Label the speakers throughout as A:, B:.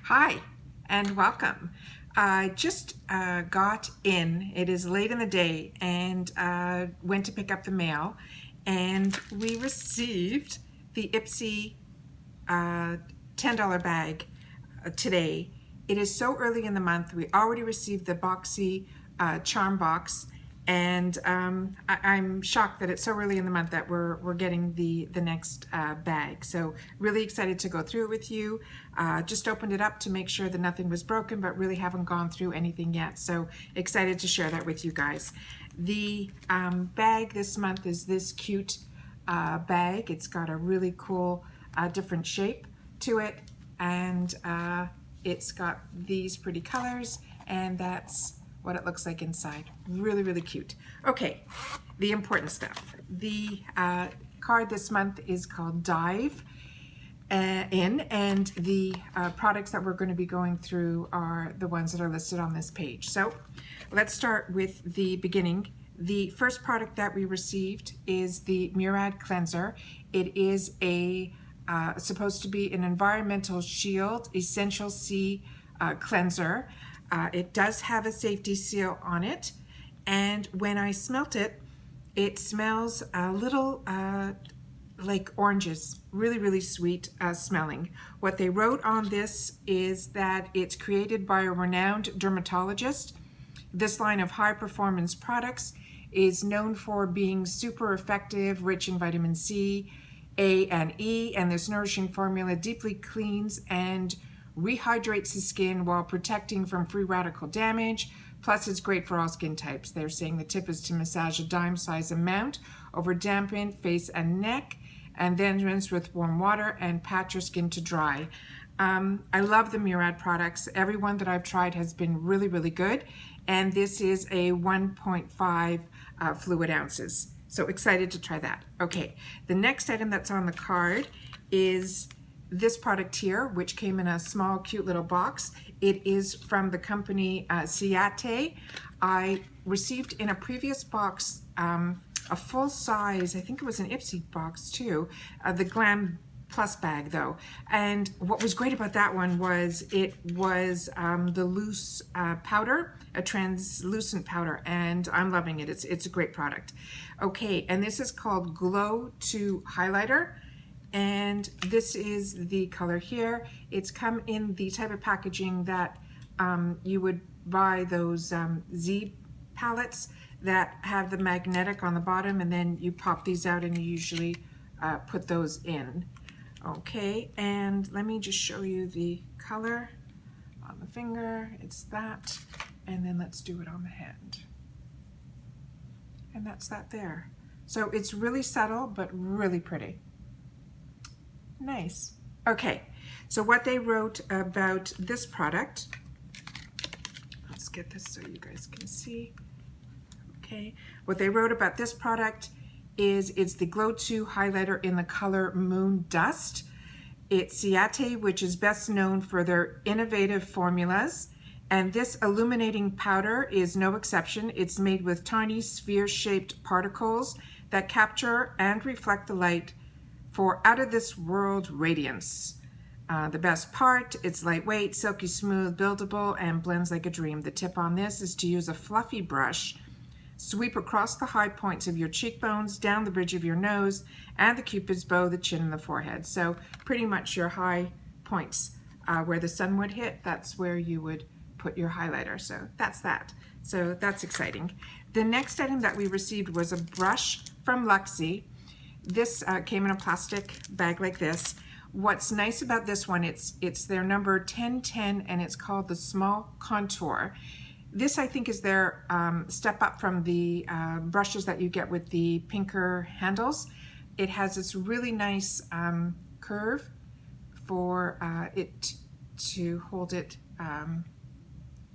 A: Hi and welcome. I just got in, it is late in the day, and went to pick up the mail, and we received the IPSY $10 bag today. It is so early in the month. We already received the boxy charm box, and I'm shocked that it's so early in the month that we're getting the next bag. So really excited to go through it with you. Just opened it up to make sure that nothing was broken, but really haven't gone through anything yet. So excited to share that with you guys. The bag this month is this cute bag. It's got a really cool different shape to it, and it's got these pretty colors, and that's what it looks like inside. Really, really cute. Okay, the important stuff. The card this month is called Dive In, and the products that we're going to be going through are the ones that are listed on this page. So let's start with the beginning. The first product that we received is the Murad cleanser. It is a supposed to be an environmental shield, essential C cleanser. It does have a safety seal on it, and when I smelt it, it smells a little like oranges, really, really sweet smelling. What they wrote on this is that it's created by a renowned dermatologist. This line of high performance products is known for being super effective, rich in vitamin C, A, and E, and this nourishing formula deeply cleans and rehydrates the skin while protecting from free radical damage. Plus, it's great for all skin types. They're saying the tip is to massage a dime-size amount over dampened face and neck, and then rinse with warm water and pat your skin to dry. I love the Murad products. Every one that I've tried has been really, really good, and this is a 1.5 fluid ounces. So excited to try that. Okay, the next item that's on the card is this product here, which came in a small, cute little box. It is from the company Ciate. I received in a previous box a full size, I think it was an IPSY box too, the Glam Plus bag though. And what was great about that one was it was the loose powder, a translucent powder, and I'm loving it. It's a great product. Okay, and this is called Glow 2 Highlighter. And this is the color here. It's come in the type of packaging that you would buy those Z palettes that have the magnetic on the bottom, and then you pop these out and you usually put those in. Okay, and let me just show you the color on the finger. It's that, and then let's do it on the hand. And that's that there. So it's really subtle, but really pretty. Nice. Okay, so what they wrote about this product, let's get this so you guys can see. Okay, what they wrote about this product is it's the Glow 2 highlighter in the color Moon Dust. It's Ciate, which is best known for their innovative formulas, and this illuminating powder is no exception. It's made with tiny sphere-shaped particles that capture and reflect the light for out-of-this-world radiance. The best part, it's lightweight, silky smooth, buildable, and blends like a dream. The tip on this is to use a fluffy brush, sweep across the high points of your cheekbones, down the bridge of your nose, and the cupid's bow, the chin, and the forehead. So pretty much your high points where the sun would hit, that's where you would put your highlighter. So that's that. So that's exciting. The next item that we received was a brush from Luxie. This came in a plastic bag like this. What's nice about this one, it's their number 1010, and it's called the Small Contour. This, I think, is their step up from the brushes that you get with the pinker handles. It has this really nice curve for it to hold it.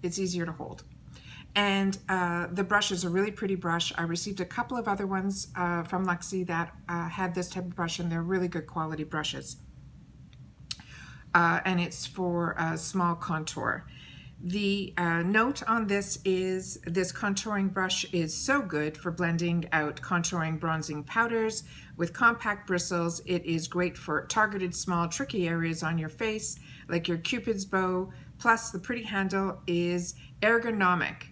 A: It's easier to hold. And the brush is a really pretty brush. I received a couple of other ones from Luxie that had this type of brush, and they're really good quality brushes. And it's for a small contour. The note on this is this contouring brush is so good for blending out contouring bronzing powders. With compact bristles, it is great for targeted small tricky areas on your face, like your Cupid's bow. Plus, the pretty handle is ergonomic,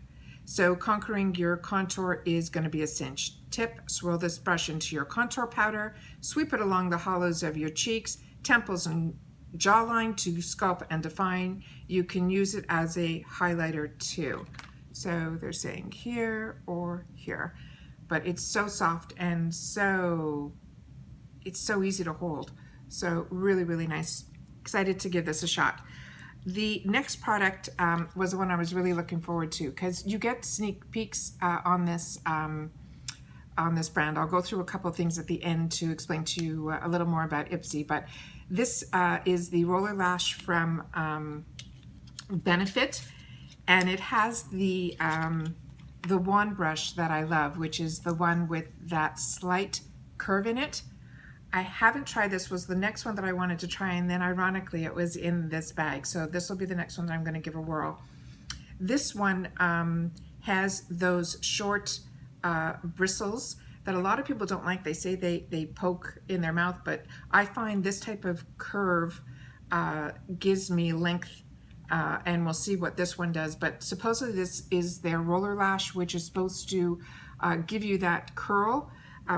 A: so conquering your contour is going to be a cinch. Tip, swirl this brush into your contour powder, sweep it along the hollows of your cheeks, temples, and jawline to sculpt and define. You can use it as a highlighter too. So they're saying here or here, but it's so soft and it's so easy to hold. So really, really nice. Excited to give this a shot. The next product was the one I was really looking forward to, because you get sneak peeks on this brand. I'll go through a couple of things at the end to explain to you a little more about IPSY, but this is the roller lash from Benefit, and it has the wand brush that I love, which is the one with that slight curve in it. I haven't tried this, was the next one that I wanted to try, and then ironically it was in this bag. So this will be the next one that I'm going to give a whirl. This one has those short bristles that a lot of people don't like. They say they poke in their mouth, but I find this type of curve gives me length, and we'll see what this one does. But supposedly this is their roller lash, which is supposed to give you that curl.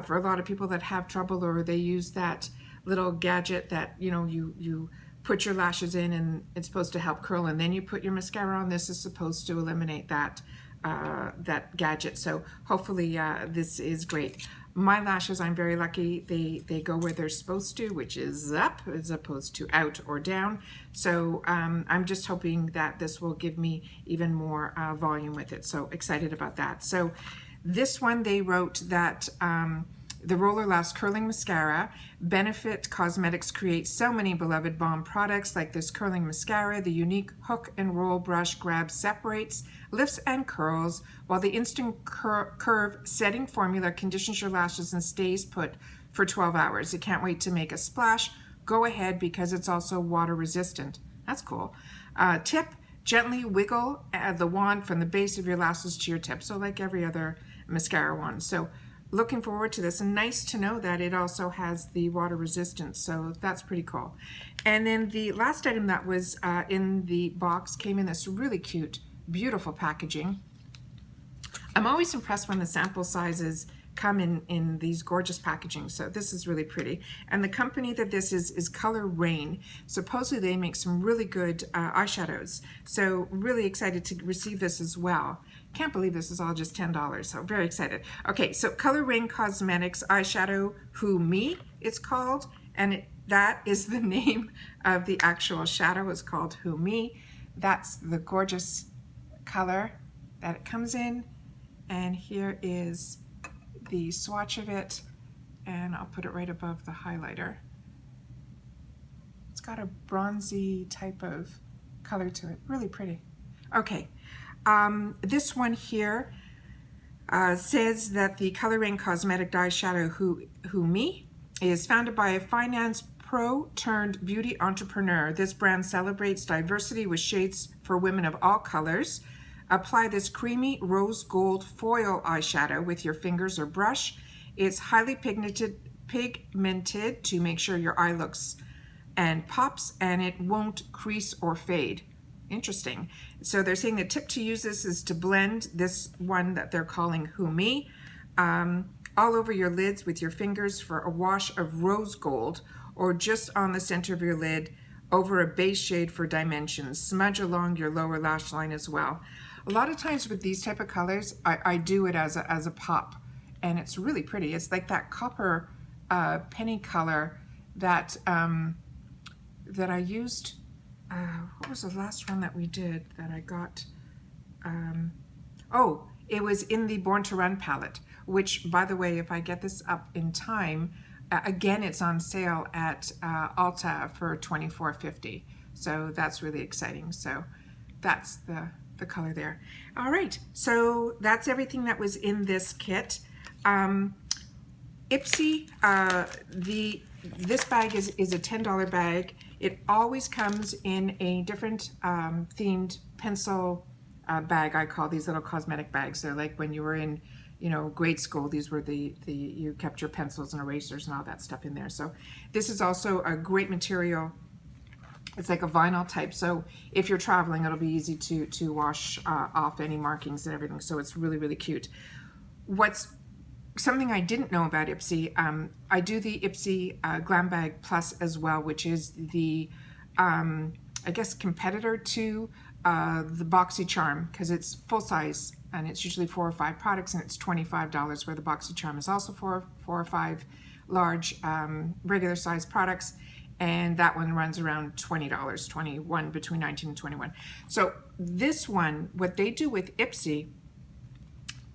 A: For a lot of people that have trouble, or they use that little gadget that, you know, you put your lashes in and it's supposed to help curl, and then you put your mascara on. This is supposed to eliminate that gadget. So hopefully this is great. My lashes, I'm very lucky. They go where they're supposed to, which is up as opposed to out or down. So I'm just hoping that this will give me even more volume with it. So excited about that. So this one, they wrote that the Roller Lash Curling Mascara. Benefit Cosmetics creates so many beloved balm products like this curling mascara. The unique hook and roll brush grabs, separates, lifts, and curls, while the instant curve setting formula conditions your lashes and stays put for 12 hours. You can't wait to make a splash. Go ahead, because it's also water resistant. That's cool. Tip, gently wiggle the wand from the base of your lashes to your tip. So like every other mascara wand. So looking forward to this, and nice to know that it also has the water resistance. So that's pretty cool. And then the last item that was in the box came in this really cute, beautiful packaging. I'm always impressed when the sample sizes come in these gorgeous packaging. So this is really pretty. And the company that this is Color Rain. Supposedly they make some really good eyeshadows. So really excited to receive this as well. Can't believe this is all just $10, so very excited. Okay, so Color Rain Cosmetics Eyeshadow Who Me, it's called, and that is the name of the actual shadow. It's called Who Me. That's the gorgeous color that it comes in, and here is the swatch of it, and I'll put it right above the highlighter. It's got a bronzy type of color to it, really pretty. Okay. This one here says that the Color Rain Cosmetic Eyeshadow Who Me is founded by a finance pro turned beauty entrepreneur. This brand celebrates diversity with shades for women of all colors. Apply this creamy rose gold foil eyeshadow with your fingers or brush. It's highly pigmented to make sure your eye looks and pops, and it won't crease or fade. Interesting. So they're saying the tip to use this is to blend this one that they're calling Who Me all over your lids with your fingers for a wash of rose gold, or just on the center of your lid over a base shade for dimensions. Smudge along your lower lash line as well. A lot of times with these type of colors, I do it as a pop, and it's really pretty. It's like that copper penny color that that I used. What was the last one that we did that I got? Oh, it was in the Born to Run palette, which, by the way, if I get this up in time, again, it's on sale at ULTA for $24.50. So that's really exciting. So that's the color there. All right, so that's everything that was in this kit. IPSY, this bag is a $10 bag. It always comes in a different themed pencil bag. I call these little cosmetic bags. They're like when you were in, you know, grade school, these were you kept your pencils and erasers and all that stuff in there. So this is also a great material. It's like a vinyl type, so if you're traveling, it'll be easy to wash off any markings and everything. So it's really, really cute. What's something I didn't know about IPSY, I do the IPSY Glam Bag Plus as well, which is the, I guess, competitor to the Boxy Charm, because it's full size and it's usually 4 or 5 products, and it's $25, where the Boxy Charm is also 4 or 5 large regular size products. And that one runs around $20, 21, between 19 and 21. So this one, what they do with IPSY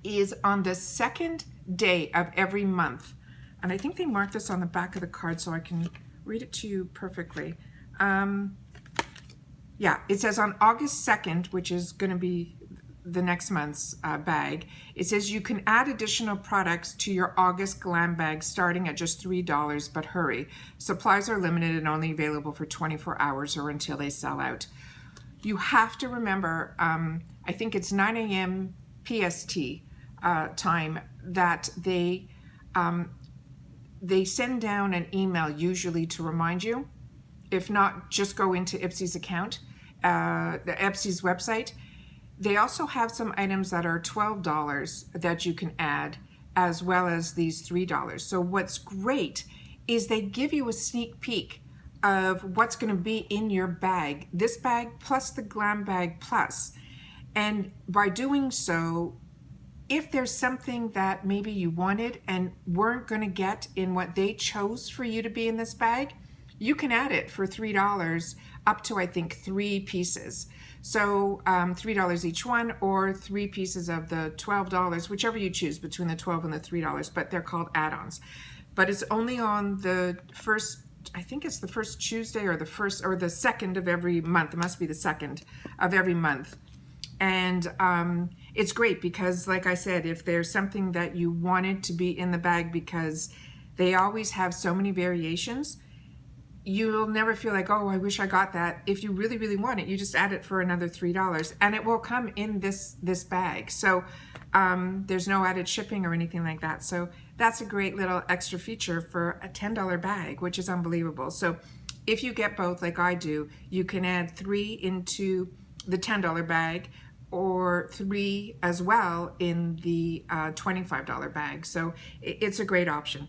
A: is on the second day of every month. And I think they mark this on the back of the card so I can read it to you perfectly. Yeah, it says on August 2nd, which is going to be the next month's bag, it says you can add additional products to your August glam bag starting at just $3, but hurry. Supplies are limited and only available for 24 hours or until they sell out. You have to remember, I think it's 9 a.m. PST time, that they send down an email usually to remind you. If not, just go into IPSY's account, the IPSY's website. They also have some items that are $12 that you can add, as well as these $3. So what's great is they give you a sneak peek of what's going to be in your bag, this bag plus the Glam Bag Plus. And by doing so, if there's something that maybe you wanted and weren't going to get in what they chose for you to be in this bag, you can add it for $3 up to, I think, 3 pieces. So $3 each one, or 3 pieces of the $12, whichever you choose between the $12 and the $3, but they're called add-ons. But it's only on the first, I think it's the first Tuesday or the first or the second of every month. It must be the second of every month. And it's great because, like I said, if there's something that you wanted to be in the bag, because they always have so many variations, you'll never feel like, oh, I wish I got that. If you really, really want it, you just add it for another $3, and it will come in this bag. So there's no added shipping or anything like that. So that's a great little extra feature for a $10 bag, which is unbelievable. So if you get both, like I do, you can add 3 into the $10 bag, or 3 as well in the $25 bag. So it's a great option.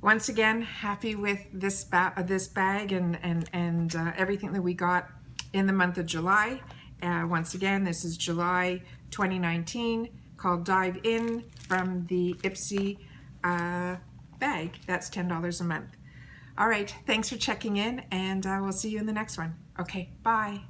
A: Once again, happy with this bag and everything that we got in the month of July. Once again, this is July 2019, called Dive In, from the IPSY bag. That's $10 a month. All right, thanks for checking in, and we'll see you in the next one. Okay, bye.